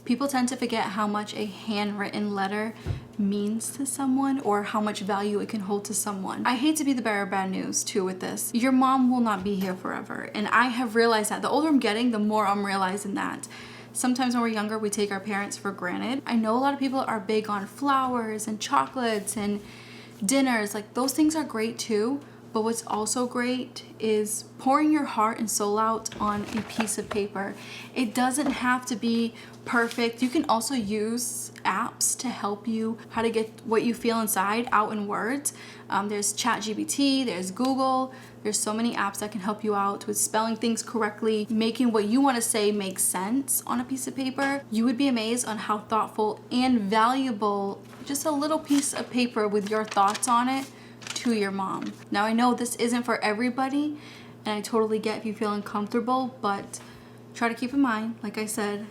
People tend to forget how much a handwritten letter means to someone or how much value it can hold to someone. I hate to be the bearer of bad news too with this. Your mom will not be here forever. And I have realized that. The older I'm getting, the more I'm realizing that. Sometimes when we're younger, we take our parents for granted. I know a lot of people are big on flowers and chocolates and dinners. Like, those things are great too. But what's also great is pouring your heart and soul out on a piece of paper. It doesn't have to be perfect. You can also use apps to help you how to get what you feel inside out in words. There's ChatGPT, there's Google. There's so many apps that can help you out with spelling things correctly, making what you want to say make sense on a piece of paper. You would be amazed on how thoughtful and valuable just a little piece of paper with your thoughts on it to your mom. Now, I know this isn't for everybody, and I totally get if you feel uncomfortable, but try to keep in mind, like I said,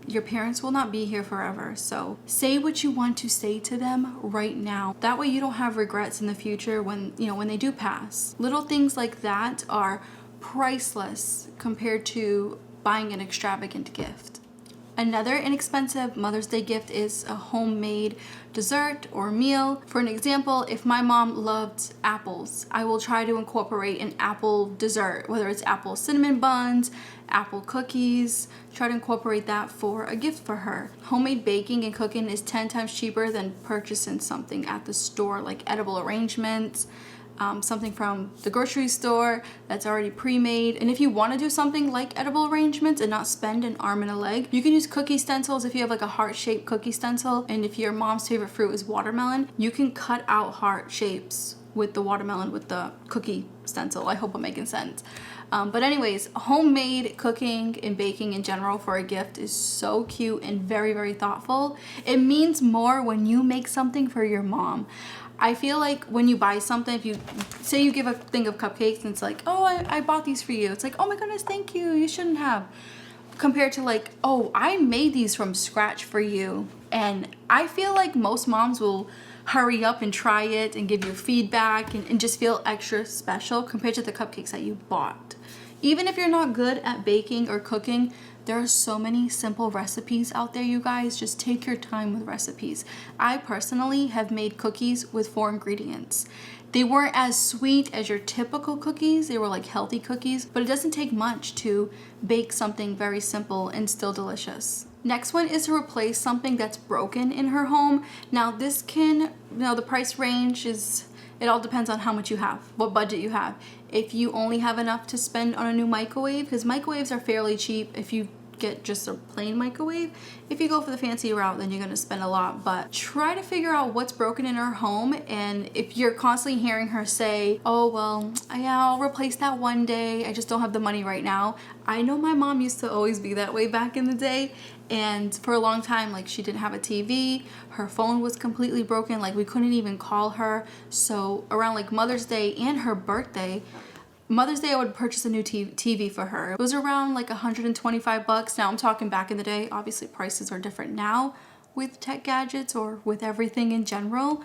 your parents will not be here forever. So say what you want to say to them right now. That way you don't have regrets in the future when, when they do pass. Little things like that are priceless compared to buying an extravagant gift. Another inexpensive Mother's Day gift is a homemade dessert or meal. For an example, if my mom loved apples, I will try to incorporate an apple dessert, whether it's apple cinnamon buns, apple cookies, try to incorporate that for a gift for her. Homemade baking and cooking is 10 times cheaper than purchasing something at the store, like edible arrangements. Something from the grocery store that's already pre-made. And if you want to do something like edible arrangements and not spend an arm and a leg, you can use cookie stencils if you have like a heart-shaped cookie stencil. And if your mom's favorite fruit is watermelon, you can cut out heart shapes with the watermelon with the cookie stencil. I hope I'm making sense. But anyways, homemade cooking and baking in general for a gift is so cute and very, very thoughtful. It means more when you make something for your mom. I feel like when you buy something, if you say you give a thing of cupcakes and it's like, oh, I bought these for you. It's like, oh my goodness, thank you. You shouldn't have. Compared to like, oh, I made these from scratch for you. And I feel like most moms will hurry up and try it and give you feedback and just feel extra special compared to the cupcakes that you bought. Even if you're not good at baking or cooking, there are so many simple recipes out there, you guys. Just take your time with recipes. I personally have made cookies with 4 ingredients. They weren't as sweet as your typical cookies. They were like healthy cookies, but it doesn't take much to bake something very simple and still delicious. Next one is to replace something that's broken in her home. Now this can, the price range is, it all depends on how much you have, what budget you have. If you only have enough to spend on a new microwave, because microwaves are fairly cheap if you get just a plain microwave. If you go for the fancy route, then you're gonna spend a lot, but try to figure out what's broken in her home. And if you're constantly hearing her say, oh, well, yeah, I'll replace that one day, I just don't have the money right now. I know my mom used to always be that way back in the day. And for a long time, like, she didn't have a TV, her phone was completely broken, like we couldn't even call her. So around like Mother's Day and her birthday, Mother's Day, I would purchase a new TV for her. It was around like $125. Now I'm talking back in the day. Obviously prices are different now with tech gadgets or with everything in general.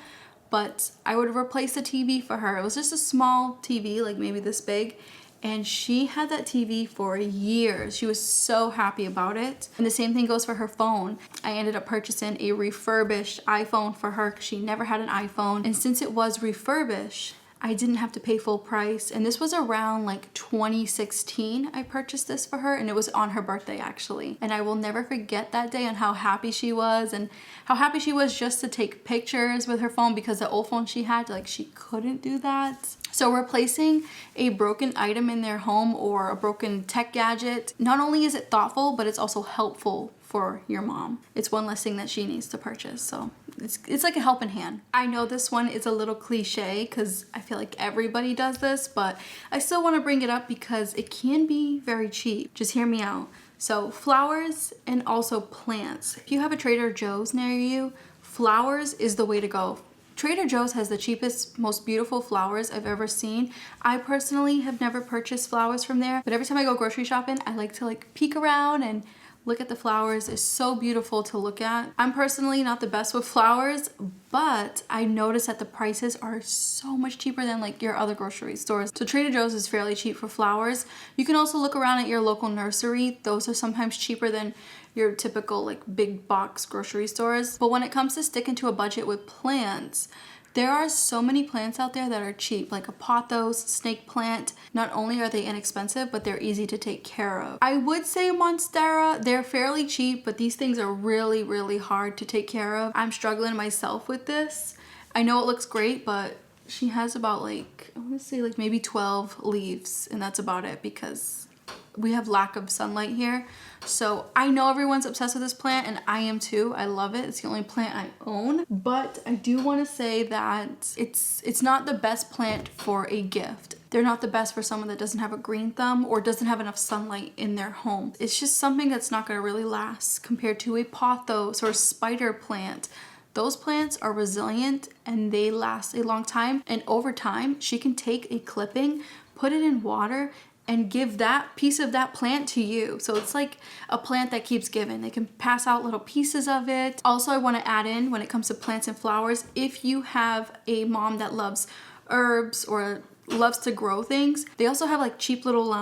But I would replace the TV for her. It was just a small TV, like maybe this big. And she had that TV for years. She was so happy about it. And the same thing goes for her phone. I ended up purchasing a refurbished iPhone for her because she never had an iPhone. And since it was refurbished, I didn't have to pay full price. And this was around like 2016 I purchased this for her, and it was on her birthday actually. And I will never forget that day and how happy she was, and how happy she was just to take pictures with her phone, because the old phone she had, like, she couldn't do that. So replacing a broken item in their home or a broken tech gadget, not only is it thoughtful, but it's also helpful for your mom. It's one less thing that she needs to purchase. So it's like a helping hand. I know this one is a little cliche because I feel like everybody does this, but I still want to bring it up because it can be very cheap. Just hear me out. So flowers and also plants. If you have a Trader Joe's near you, flowers is the way to go. Trader Joe's has the cheapest, most beautiful flowers I've ever seen. I personally have never purchased flowers from there, but every time I go grocery shopping, I like to like peek around and Look at the flowers. It's so beautiful to look at. I'm personally not the best with flowers, but I noticed that the prices are so much cheaper than like your other grocery stores. So Trader Joe's is fairly cheap for flowers. You can also look around at your local nursery. Those are sometimes cheaper than your typical like big box grocery stores. But when it comes to sticking to a budget with plants, there are so many plants out there that are cheap, like a pothos, snake plant. Not only are they inexpensive, but they're easy to take care of. I would say Monstera, they're fairly cheap, but these things are really, really hard to take care of. I'm struggling myself with this. I know it looks great, but she has about like, I want to say like maybe 12 leaves, and that's about it because we have lack of sunlight here. So I know everyone's obsessed with this plant, and I am too. I love it. It's the only plant I own. But I do want to say that it's not the best plant for a gift. They're not the best for someone that doesn't have a green thumb or doesn't have enough sunlight in their home. It's just something that's not going to really last compared to a pothos or spider plant. Those plants are resilient and they last a long time. And over time, she can take a clipping, put it in water, and give that piece of that plant to you. So it's like a plant that keeps giving. They can pass out little pieces of it. Also, I want to add in, when it comes to plants and flowers, if you have a mom that loves herbs or loves to grow things, they also have like cheap little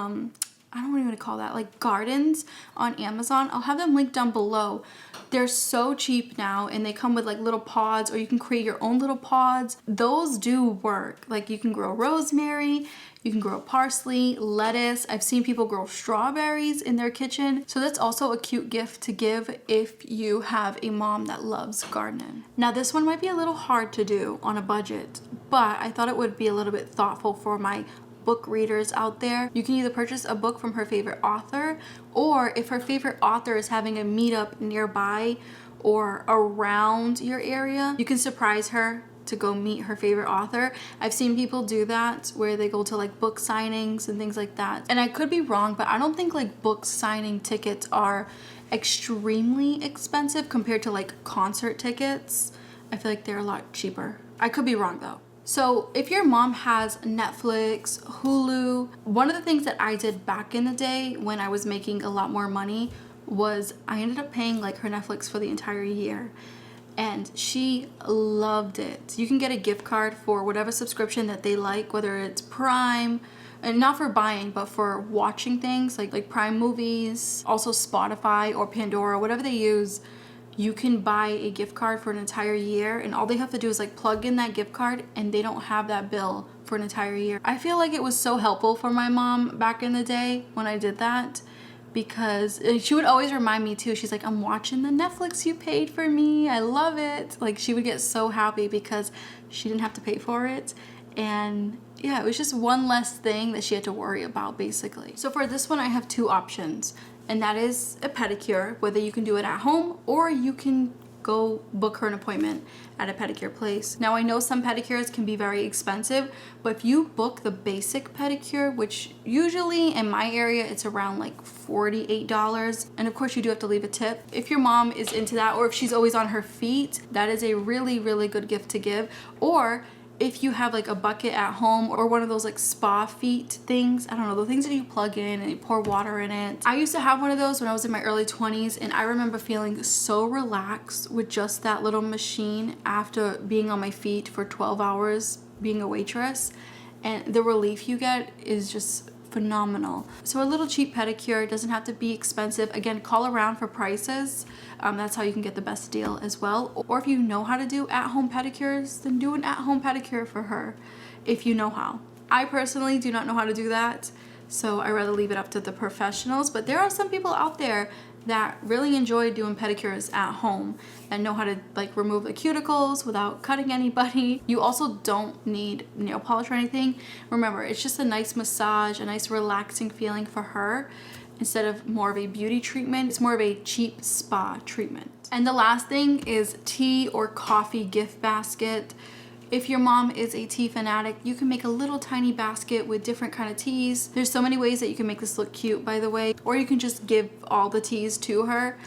I don't even call that, like gardens on Amazon. I'll have them linked down below. They're so cheap now, and they come with like little pods, or you can create your own little pods. Those do work. Like you can grow rosemary, you can grow parsley, lettuce. I've seen people grow strawberries in their kitchen. So that's also a cute gift to give if you have a mom that loves gardening. Now this one might be a little hard to do on a budget, but I thought it would be a little bit thoughtful for my book readers out there. You can either purchase a book from her favorite author, or if her favorite author is having a meetup nearby or around your area, you can surprise her to go meet her favorite author. I've seen people do that where they go to like book signings and things like that. And I could be wrong, but I don't think like book signing tickets are extremely expensive compared to like concert tickets. I feel like they're a lot cheaper. I could be wrong though. So if your mom has Netflix, Hulu, one of the things that I did back in the day when I was making a lot more money was I ended up paying like her Netflix for the entire year. And she loved it. You can get a gift card for whatever subscription that they like, whether it's Prime, and not for buying, but for watching things like Prime Movies, also Spotify or Pandora, whatever they use. You can buy a gift card for an entire year, and all they have to do is like plug in that gift card, and they don't have that bill for an entire year. I feel like it was so helpful for my mom back in the day when I did that, because she would always remind me too. She's like, I'm watching the Netflix you paid for me. I love it. Like she would get so happy because she didn't have to pay for it. And yeah, it was just one less thing that she had to worry about basically. So for this one, I have two options, and that is a pedicure, whether you can do it at home or you can go book her an appointment at a pedicure place. Now I know some pedicures can be very expensive, but if you book the basic pedicure, which usually in my area it's around like $48, and of course you do have to leave a tip. If your mom is into that, or if she's always on her feet, that is a really, really good gift to give. Or if you have like a bucket at home or one of those like spa feet things, I don't know, the things that you plug in and you pour water in it. I used to have one of those when I was in my early 20s, and I remember feeling so relaxed with just that little machine after being on my feet for 12 hours being a waitress. And the relief you get is just phenomenal. So a little cheap pedicure doesn't have to be expensive. Again, call around for prices. That's how you can get the best deal as well. Or if you know how to do at-home pedicures, then do an at-home pedicure for her if you know how. I personally do not know how to do that, so I rather leave it up to the professionals. But there are some people out there that really enjoy doing pedicures at home and know how to like remove the cuticles without cutting anybody. You also don't need nail polish or anything. Remember, it's just a nice massage, a nice relaxing feeling for her. Instead of more of a beauty treatment, it's more of a cheap spa treatment. And the last thing is tea or coffee gift basket. If your mom is a tea fanatic, you can make a little tiny basket with different kind of teas. There's so many ways that you can make this look cute, by the way, or you can just give all the teas to her.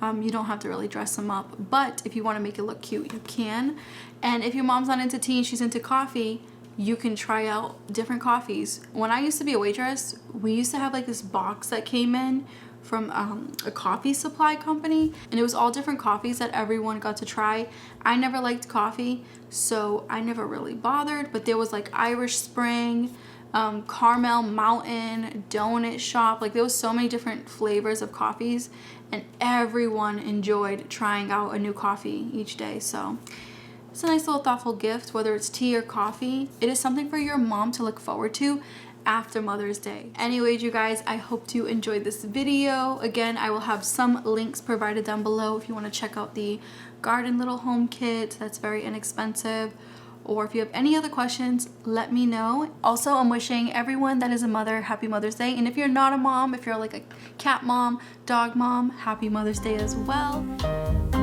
You don't have to really dress them up, but if you want to make it look cute, you can. And if your mom's not into tea and she's into coffee, you can try out different coffees. When I used to be a waitress, we used to have like this box that came in from a coffee supply company, and it was all different coffees that everyone got to try. I never liked coffee, so I never really bothered, but there was like Irish Spring, Caramel Mountain, Donut Shop, like there was so many different flavors of coffees, and everyone enjoyed trying out a new coffee each day. So it's a nice little thoughtful gift, whether it's tea or coffee. It is something for your mom to look forward to after Mother's Day. Anyways, you guys, I hope you enjoyed this video. Again, I will have some links provided down below if you want to check out the Garden Little Home Kit. That's very inexpensive. Or if you have any other questions, let me know. Also, I'm wishing everyone that is a mother happy Mother's Day. And if you're not a mom, if you're like a cat mom, dog mom, happy Mother's Day as well.